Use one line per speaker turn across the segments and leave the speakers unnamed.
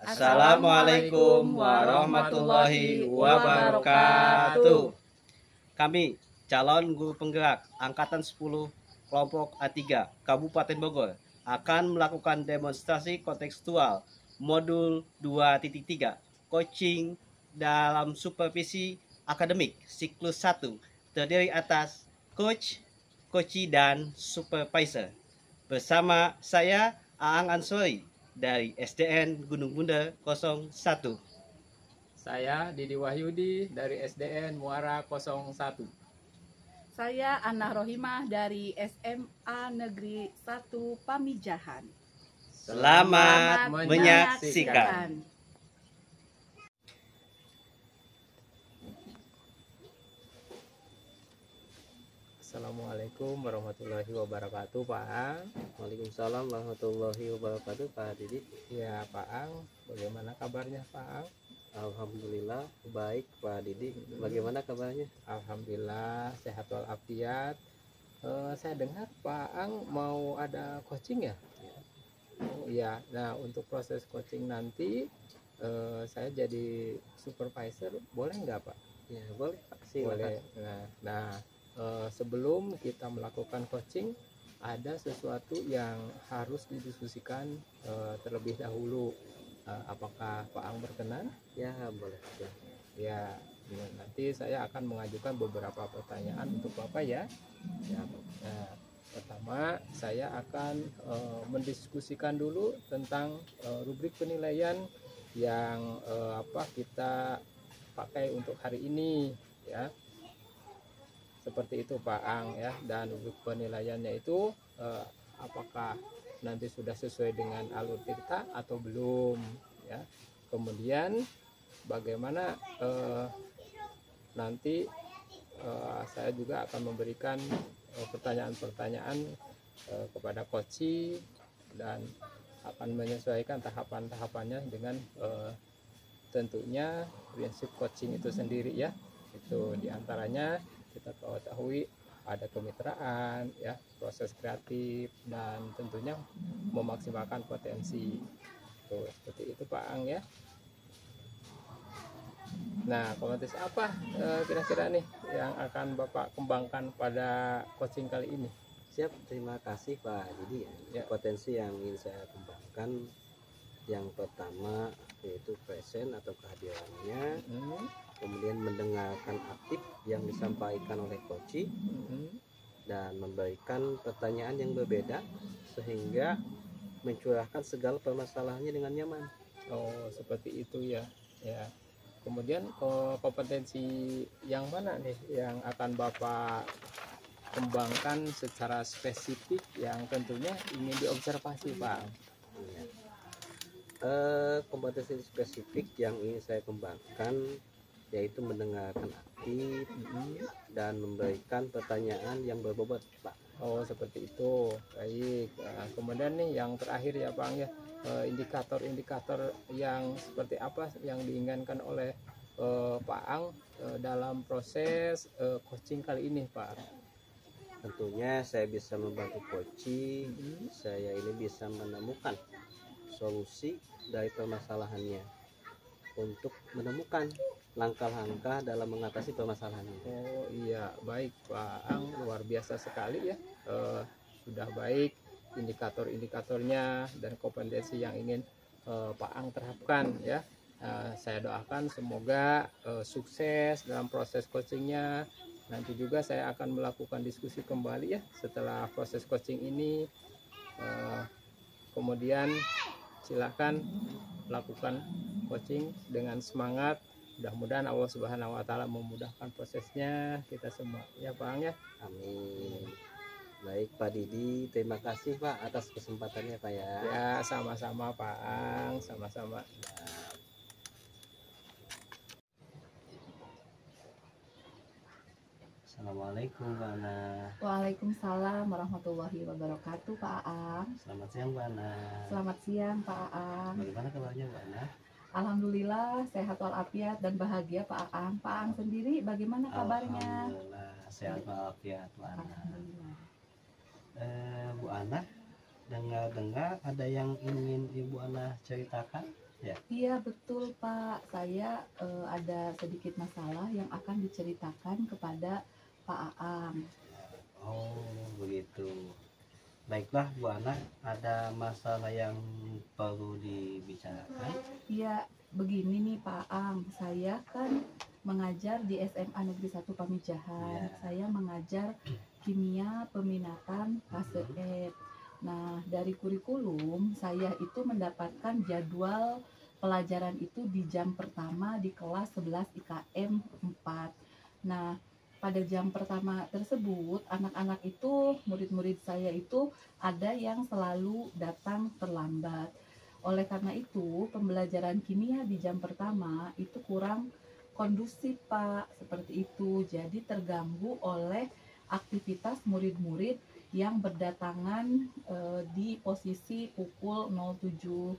Assalamualaikum warahmatullahi wabarakatuh. Kami calon guru penggerak Angkatan 10 Kelompok A3 Kabupaten Bogor akan melakukan demonstrasi kontekstual modul 2.3 coaching dalam supervisi akademik siklus 1 terdiri atas coach, coachee, dan supervisor. Bersama saya Aang Ansori dari SDN Gunung Bunder 01.
Saya Didi Wahyudi dari SDN Muara 01.
Saya Anna Rohimah dari SMA Negeri 1 Pamijahan.
Selamat menyaksikan.
Assalamualaikum warahmatullahi wabarakatuh, Pak Ang.
Waalaikumsalam warahmatullahi wabarakatuh, Pak Didi.
Ya, Pak Ang, bagaimana kabarnya, Pak Ang?
Alhamdulillah baik, Pak Didi. Bagaimana kabarnya?
Alhamdulillah sehat walafiat. Saya dengar Pak Ang mau ada coaching ya? Oh iya. Nah, untuk proses coaching nanti saya jadi supervisor, boleh nggak, Pak?
Ya, boleh, Pak. Silakan.
Boleh. Nah, sebelum kita melakukan coaching, ada sesuatu yang harus didiskusikan terlebih dahulu. Apakah Pak Ang berkenan?
Ya, boleh.
Ya, nanti saya akan mengajukan beberapa pertanyaan untuk Bapak ya. Nah, pertama saya akan mendiskusikan dulu tentang rubrik penilaian yang kita pakai untuk hari ini ya. Seperti itu Pak Ang ya. Dan rubrik penilaiannya itu apakah nanti sudah sesuai dengan alur kita atau belum ya. Kemudian bagaimana nanti saya juga akan memberikan pertanyaan-pertanyaan kepada coachee dan akan menyesuaikan tahapan-tahapannya dengan tentunya prinsip coaching itu sendiri ya. Itu diantaranya kita ketahui ada kemitraan ya, proses kreatif, dan tentunya memaksimalkan potensi. Tuh, seperti itu Pak Ang ya. Nah, kompetensi apa kira-kira nih yang akan Bapak kembangkan pada coaching kali ini?
Siap, terima kasih Pak Didi. Ya. Potensi yang ingin saya kembangkan yang pertama yaitu present atau kehadirannya, kemudian mendengarkan aktif yang disampaikan oleh coachee, dan memberikan pertanyaan yang berbeda sehingga mencurahkan segala permasalahannya dengan nyaman.
Oh, seperti itu ya. Ya. Kemudian kompetensi yang mana nih yang akan Bapak kembangkan secara spesifik yang tentunya ingin diobservasi Pak?
Ya. Kompetensi spesifik yang ingin saya kembangkan yaitu mendengarkan aktif dan memberikan pertanyaan yang berbobot Pak.
Oh, seperti itu. Baik. Nah, kemudian nih yang terakhir ya Pak ya, indikator-indikator yang seperti apa yang diinginkan oleh Pak Ang dalam proses coaching kali ini Pak?
Tentunya saya bisa membantu coachee, saya ini bisa menemukan solusi dari permasalahannya untuk menemukan langkah-langkah dalam mengatasi permasalahannya.
Oh iya, baik Pak Ang, luar biasa sekali ya. Sudah baik indikator-indikatornya dan kompetensi yang ingin Pak Ang terapkan ya. Saya doakan semoga sukses dalam proses coachingnya. Nanti juga saya akan melakukan diskusi kembali ya setelah proses coaching ini. Kemudian silakan lakukan coaching dengan semangat. Mudah-mudahan Allah Subhanahu wa Ta'ala memudahkan prosesnya kita semua ya Pak Ang ya.
Amin. Baik Pak Didi, terima kasih Pak atas kesempatannya Pak ya.
Ya, sama-sama Pak Ang, sama-sama.
Assalamualaikum Mbak Ana.
Waalaikumsalam warahmatullahi wabarakatuh Pak Aang.
Selamat siang Mbak Ana.
Selamat siang Pak Aang.
Bagaimana kabarnya Mbak Ana?
Alhamdulillah sehat walafiat dan bahagia Pak Aang. Pak Aang sendiri bagaimana kabarnya?
Alhamdulillah sehat walafiat Mbak Ana.
Alhamdulillah.
Bu Ana, dengar-dengar ada yang ingin Ibu Ana ceritakan?
Iya betul Pak, saya ada sedikit masalah yang akan diceritakan kepada Pak Aang.
Oh, begitu. Baiklah Bu Ana, ada masalah yang perlu dibicarakan?
Iya begini nih Pak Aang, saya kan mengajar di SMA Negeri 1 Pamijahan.
Iya.
Saya mengajar kimia peminatan fase E. Nah, dari kurikulum saya itu mendapatkan jadwal pelajaran itu di jam pertama di kelas 11 IKM 4. Nah, pada jam pertama tersebut, anak-anak itu, murid-murid saya itu ada yang selalu datang terlambat. Oleh karena itu, pembelajaran kimia di jam pertama itu kurang kondusif, Pak, seperti itu. Jadi terganggu oleh aktivitas murid-murid yang berdatangan di posisi pukul 07.01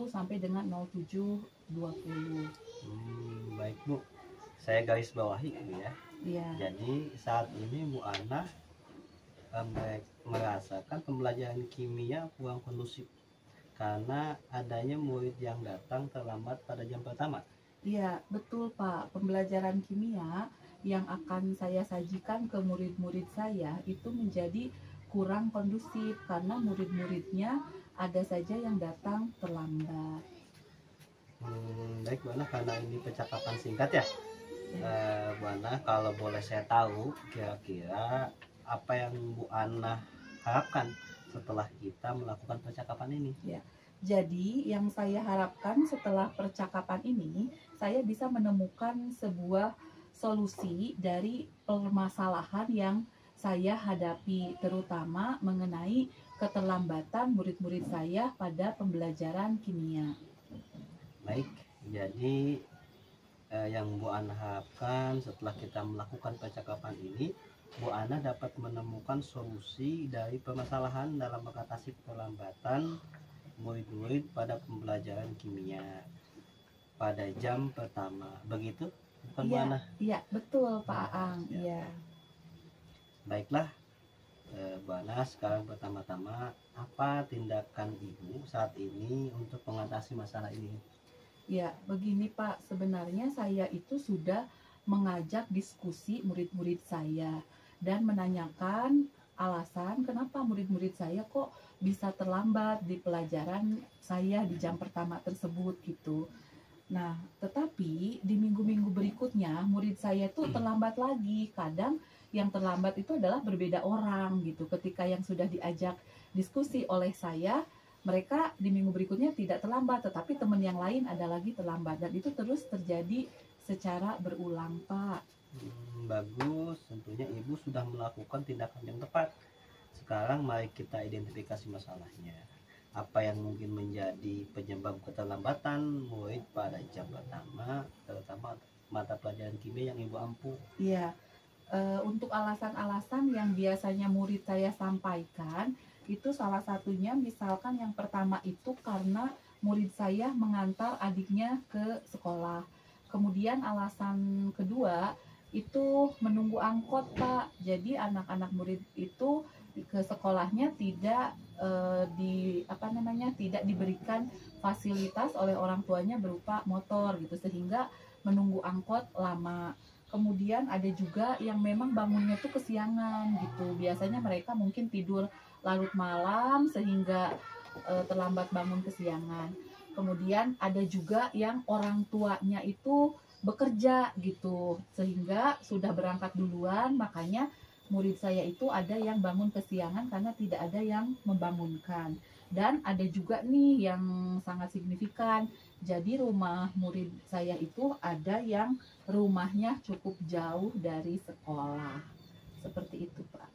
sampai dengan 07.20.
Baik Bu, saya garis bawahi Bu ya.
Iya.
Jadi saat ini Bu Ana merasakan pembelajaran kimia kurang kondusif karena adanya murid yang datang terlambat pada jam pertama.
Iya, betul Pak. Pembelajaran kimia yang akan saya sajikan ke murid-murid saya itu menjadi kurang kondusif karena murid-muridnya ada saja yang datang terlambat.
Baik Bu Ana, karena ini percakapan singkat ya. Bu Ana, kalau boleh saya tahu kira-kira apa yang Bu Ana harapkan setelah kita melakukan percakapan ini?
Ya, jadi yang saya harapkan setelah percakapan ini, saya bisa menemukan sebuah solusi dari permasalahan yang saya hadapi, terutama mengenai keterlambatan murid-murid saya pada pembelajaran kimia.
Baik, jadi yang Bu Ana harapkan setelah kita melakukan percakapan ini, Bu Ana dapat menemukan solusi dari permasalahan dalam mengatasi keterlambatan murid-murid pada pembelajaran kimia pada jam pertama. Begitu, bukan Bu Ana?
Iya, betul Pak Aang. Iya.
Baiklah, Bu Ana, sekarang pertama-tama apa tindakan Ibu saat ini untuk mengatasi masalah ini?
Ya, begini Pak, sebenarnya saya itu sudah mengajak diskusi murid-murid saya dan menanyakan alasan kenapa murid-murid saya kok bisa terlambat di pelajaran saya di jam pertama tersebut gitu. Nah, tetapi di minggu-minggu berikutnya murid saya tuh terlambat lagi. Kadang yang terlambat itu adalah berbeda orang gitu. Ketika yang sudah diajak diskusi oleh saya, mereka di minggu berikutnya tidak terlambat, tetapi teman yang lain ada lagi terlambat, dan itu terus terjadi secara berulang, Pak.
Bagus, tentunya Ibu sudah melakukan tindakan yang tepat. Sekarang mari kita identifikasi masalahnya. Apa yang mungkin menjadi penyebab keterlambatan murid pada jam pertama, terutama mata pelajaran kimia yang Ibu ampu?
Iya, untuk alasan-alasan yang biasanya murid saya sampaikan, itu salah satunya misalkan yang pertama itu karena murid saya mengantar adiknya ke sekolah. Kemudian alasan kedua itu menunggu angkot, Pak. Jadi anak-anak murid itu ke sekolahnya tidak tidak diberikan fasilitas oleh orang tuanya berupa motor gitu, sehingga menunggu angkot lama. Kemudian ada juga yang memang bangunnya tuh kesiangan gitu. Biasanya mereka mungkin tidur larut malam sehingga terlambat bangun kesiangan. Kemudian ada juga yang orang tuanya itu bekerja gitu, sehingga sudah berangkat duluan, makanya murid saya itu ada yang bangun kesiangan karena tidak ada yang membangunkan. Dan ada juga nih yang sangat signifikan, jadi rumah murid saya itu ada yang rumahnya cukup jauh dari sekolah. Seperti itu, Pak.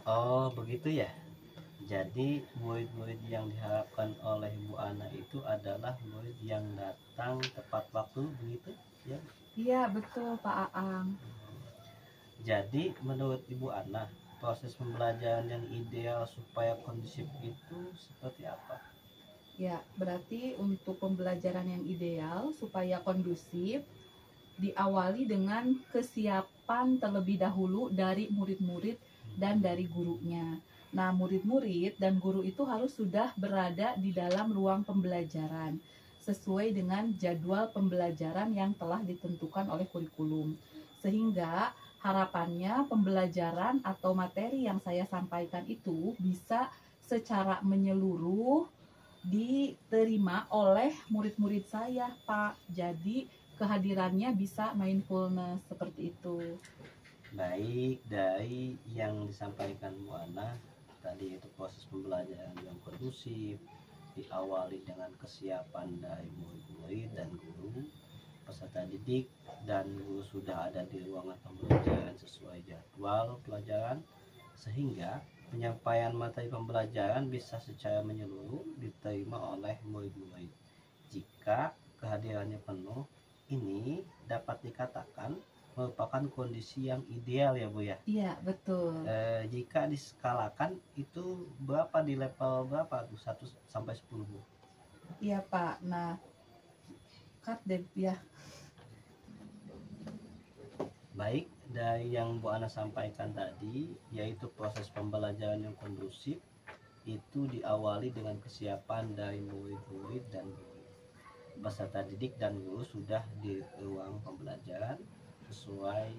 Oh, begitu ya. Jadi murid-murid yang diharapkan oleh Bu Ana itu adalah murid yang datang tepat waktu, begitu ya?
Iya, betul Pak Aang.
Jadi menurut Ibu Ana, proses pembelajaran yang ideal supaya kondusif itu seperti apa?
Ya, berarti untuk pembelajaran yang ideal supaya kondusif diawali dengan kesiapan terlebih dahulu dari murid-murid dan dari gurunya. Nah, murid-murid dan guru itu harus sudah berada di dalam ruang pembelajaran sesuai dengan jadwal pembelajaran yang telah ditentukan oleh kurikulum. Sehingga harapannya pembelajaran atau materi yang saya sampaikan itu bisa secara menyeluruh diterima oleh murid-murid saya, Pak. Jadi kehadirannya bisa mindfulness seperti itu.
Baik, dari yang disampaikan Bu Ana tadi itu proses pembelajaran yang kondusif diawali dengan kesiapan dari murid-murid dan guru, peserta didik dan guru sudah ada di ruangan pembelajaran sesuai jadwal pelajaran, sehingga penyampaian materi pembelajaran bisa secara menyeluruh diterima oleh murid-murid. Jika kehadirannya penuh, ini dapat dikatakan merupakan kondisi yang ideal ya Bu ya.
Iya, betul.
Jika diskalakan itu berapa, di level berapa tuh, 1 sampai 10 Bu?
Iya, Pak. Nah, cut deh ya.
Baik, dari yang Bu Ana sampaikan tadi, yaitu proses pembelajaran yang kondusif itu diawali dengan kesiapan dari murid-murid dan guru. Peserta didik dan guru sudah di ruang pembelajaran sesuai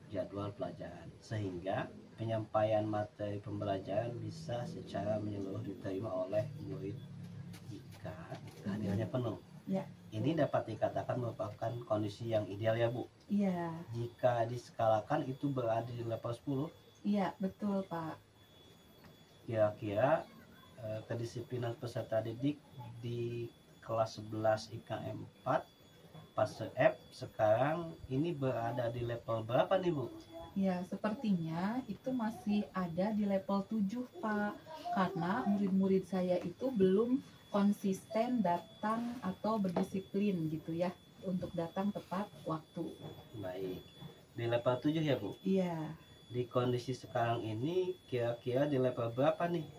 jadwal pelajaran, sehingga penyampaian materi pembelajaran bisa secara menyeluruh diterima oleh murid jika kehadirannya penuh.
Ya.
Ini dapat dikatakan merupakan kondisi yang ideal ya Bu.
Iya.
Jika diskalakan itu berada di level 10.
Iya, betul Pak.
Kira-kira kedisiplinan peserta didik di kelas 11 IKM 4 fase F sekarang ini berada di level berapa nih Bu?
Ya, sepertinya itu masih ada di level 7 Pak. Karena murid-murid saya itu belum konsisten datang atau berdisiplin gitu ya, untuk datang tepat waktu.
Baik, di level 7 ya Bu?
Iya.
Di kondisi sekarang ini kira-kira di level berapa nih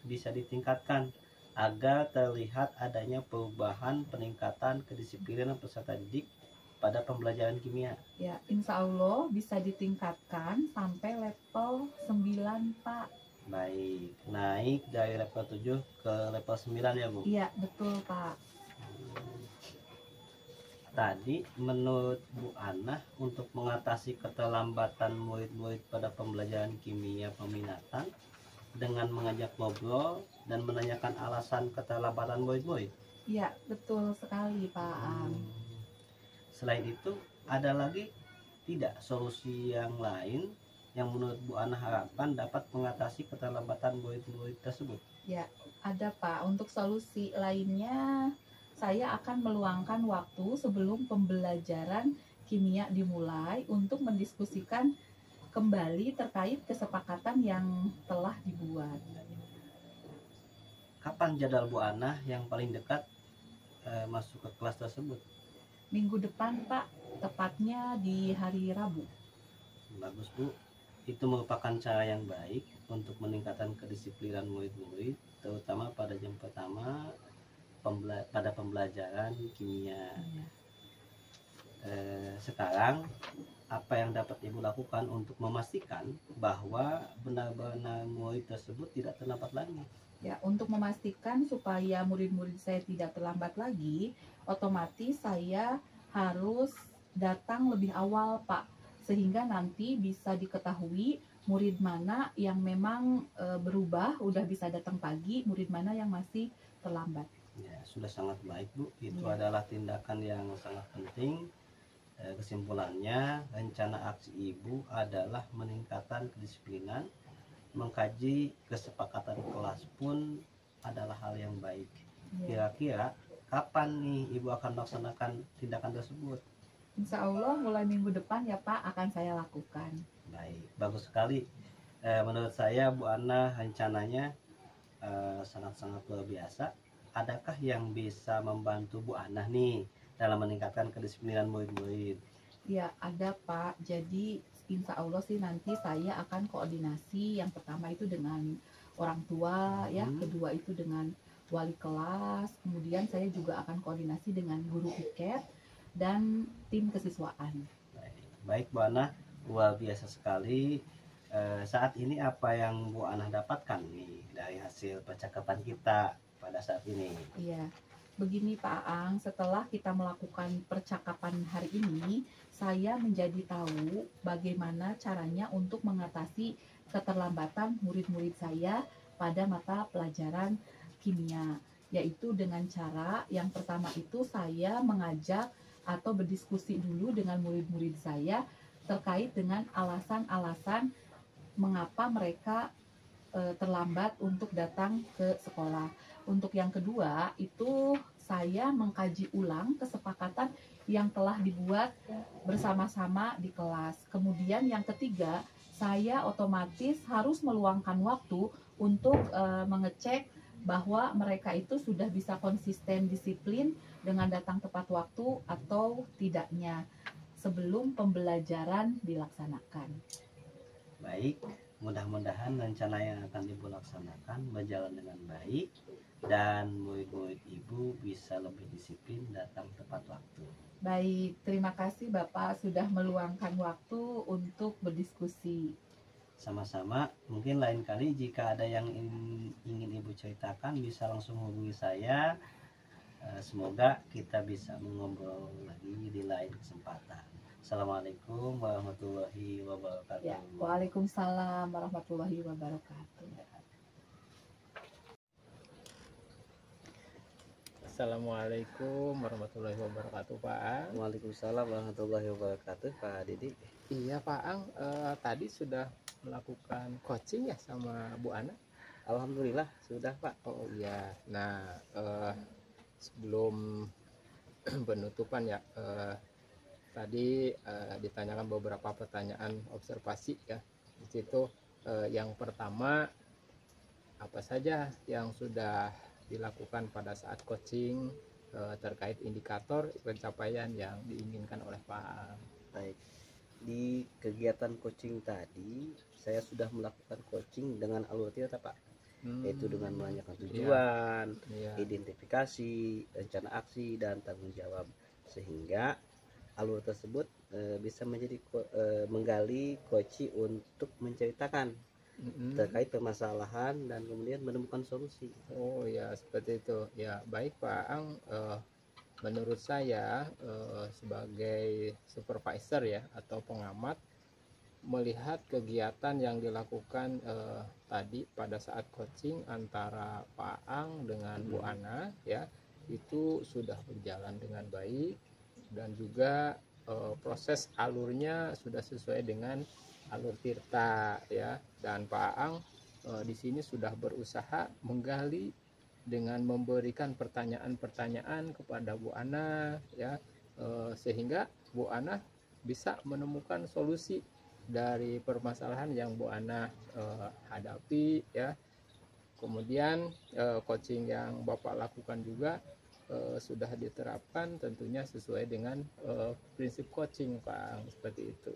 bisa ditingkatkan agar terlihat adanya perubahan peningkatan kedisiplinan peserta didik pada pembelajaran kimia?
Ya, insya Allah bisa ditingkatkan sampai level 9 Pak.
Baik, naik dari level 7 ke level 9 ya Bu?
Iya, betul Pak.
Tadi menurut Bu Ana, untuk mengatasi keterlambatan murid-murid pada pembelajaran kimia peminatan dengan mengajak ngobrol dan menanyakan alasan keterlambatan murid-murid.
Iya, betul sekali Pak.
Selain itu, ada lagi tidak solusi yang lain yang menurut Bu Ana harapkan dapat mengatasi keterlambatan murid-murid tersebut?
Ya, ada Pak. Untuk solusi lainnya, saya akan meluangkan waktu sebelum pembelajaran kimia dimulai untuk mendiskusikan kembali terkait kesepakatan yang telah dibuat.
Kapan jadwal Bu Ana yang paling dekat masuk ke kelas tersebut?
Minggu depan Pak, tepatnya di hari Rabu.
Bagus Bu, itu merupakan cara yang baik untuk meningkatkan kedisiplinan murid-murid, terutama pada jam pertama pada pembelajaran kimia. Sekarang apa yang dapat Ibu lakukan untuk memastikan bahwa benar-benar murid tersebut tidak terlambat lagi?
Ya, untuk memastikan supaya murid-murid saya tidak terlambat lagi, otomatis saya harus datang lebih awal Pak, sehingga nanti bisa diketahui murid mana yang memang berubah, udah bisa datang pagi, murid mana yang masih terlambat.
Ya, sudah sangat baik Bu, itu
Ya.
adalah tindakan yang sangat penting. Kesimpulannya, rencana aksi Ibu adalah meningkatkan kedisiplinan, mengkaji kesepakatan kelas pun adalah hal yang baik.
Ya.
Kira-kira kapan nih Ibu akan melaksanakan tindakan tersebut?
Insya Allah mulai minggu depan ya Pak akan saya lakukan.
Baik, bagus sekali. Menurut saya Bu Ana rencananya sangat-sangat luar biasa. Adakah yang bisa membantu Bu Ana nih dalam meningkatkan kedisiplinan murid-murid?
Ya, ada Pak. Jadi insya Allah sih nanti saya akan koordinasi. Yang pertama itu dengan orang tua, ya. Kedua itu dengan wali kelas. Kemudian saya juga akan koordinasi dengan guru piket dan tim kesiswaan.
Baik Bu Ana, luar biasa sekali. saat ini apa yang Bu Ana dapatkan nih dari hasil percakapan kita pada saat ini?
Iya, begini Pak Aang, setelah kita melakukan percakapan hari ini, saya menjadi tahu bagaimana caranya untuk mengatasi keterlambatan murid-murid saya pada mata pelajaran kimia, yaitu dengan cara yang pertama itu saya mengajak atau berdiskusi dulu dengan murid-murid saya terkait dengan alasan-alasan mengapa mereka terlambat untuk datang ke sekolah. Untuk yang kedua itu saya mengkaji ulang kesepakatan yang telah dibuat bersama-sama di kelas. Kemudian yang ketiga, saya otomatis harus meluangkan waktu untuk mengecek bahwa mereka itu sudah bisa konsisten disiplin dengan datang tepat waktu atau tidaknya sebelum pembelajaran dilaksanakan.
Baik, mudah-mudahan rencana yang akan Ibu laksanakan berjalan dengan baik dan murid-murid Ibu bisa lebih disiplin datang tepat waktu.
Baik, terima kasih Bapak sudah meluangkan waktu untuk berdiskusi.
Sama-sama, mungkin lain kali jika ada yang ingin Ibu ceritakan bisa langsung hubungi saya. Semoga kita bisa mengobrol lagi di lain kesempatan. Assalamualaikum warahmatullahi wabarakatuh.
Ya, Waalaikumsalam warahmatullahi wabarakatuh.
Assalamualaikum warahmatullahi wabarakatuh Pak Ang.
Waalaikumsalam warahmatullahi wabarakatuh Pak Didi.
Iya Pak Ang, tadi sudah melakukan coaching ya sama Bu Ana?
Alhamdulillah sudah Pak.
Oh iya, nah sebelum penutupan ya, tadi ditanyakan beberapa pertanyaan observasi ya. Di situ yang pertama, apa saja yang sudah dilakukan pada saat coaching terkait indikator pencapaian yang diinginkan oleh Pak.
Baik, di kegiatan coaching tadi saya sudah melakukan coaching dengan alur tirta Pak, yaitu dengan menanyakan tujuan, identifikasi, rencana aksi, dan tanggung jawab, sehingga alur tersebut bisa menjadi menggali coaching untuk menceritakan terkait permasalahan dan kemudian menemukan solusi.
Oh ya, seperti itu ya. Baik Pak Ang, menurut saya sebagai supervisor ya atau pengamat, melihat kegiatan yang dilakukan tadi pada saat coaching antara Pak Ang dengan Bu Ana ya, itu sudah berjalan dengan baik dan juga proses alurnya sudah sesuai dengan alur tirta ya, dan Pak Ang di sini sudah berusaha menggali dengan memberikan pertanyaan-pertanyaan kepada Bu Ana ya, sehingga Bu Ana bisa menemukan solusi dari permasalahan yang Bu Ana hadapi ya. Kemudian coaching yang Bapak lakukan juga sudah diterapkan tentunya sesuai dengan prinsip coaching Pak, seperti itu.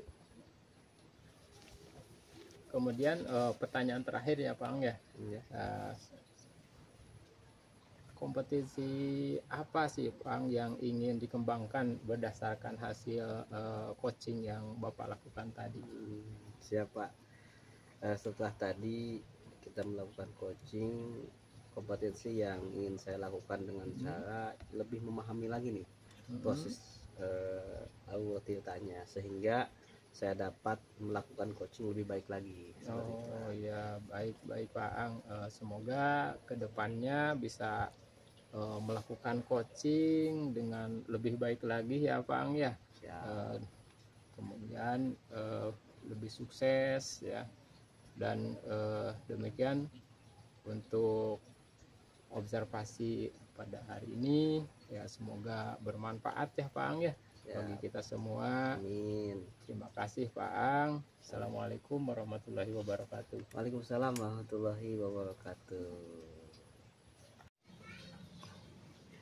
Kemudian pertanyaan terakhir ya Pak ya, kompetisi apa sih Pak yang ingin dikembangkan berdasarkan hasil coaching yang Bapak lakukan tadi?
Siapa? Setelah tadi kita melakukan coaching, kompetensi yang ingin saya lakukan dengan cara lebih memahami lagi nih proses alur tirtanya, sehingga saya dapat melakukan coaching lebih baik lagi.
Oh ya, baik Pak Ang, semoga kedepannya bisa melakukan coaching dengan lebih baik lagi ya Pak Ang ya. Kemudian lebih sukses ya, dan demikian untuk observasi pada hari ini ya, semoga bermanfaat ya Pak Ang ya, bagi kita semua.
Amin.
Terima kasih Pak Ang. Assalamualaikum warahmatullahi wabarakatuh.
Waalaikumsalam warahmatullahi wabarakatuh.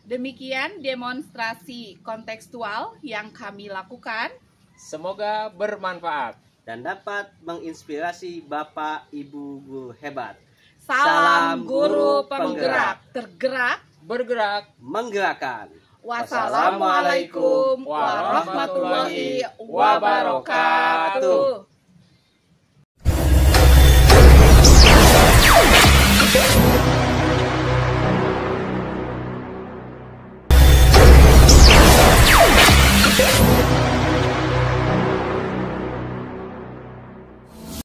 Demikian demonstrasi kontekstual yang kami lakukan.
Semoga bermanfaat
Dan dapat menginspirasi Bapak Ibu guru hebat.
Salam guru penggerak, tergerak,
bergerak,
menggerakkan.
Wassalamualaikum warahmatullahi wabarakatuh.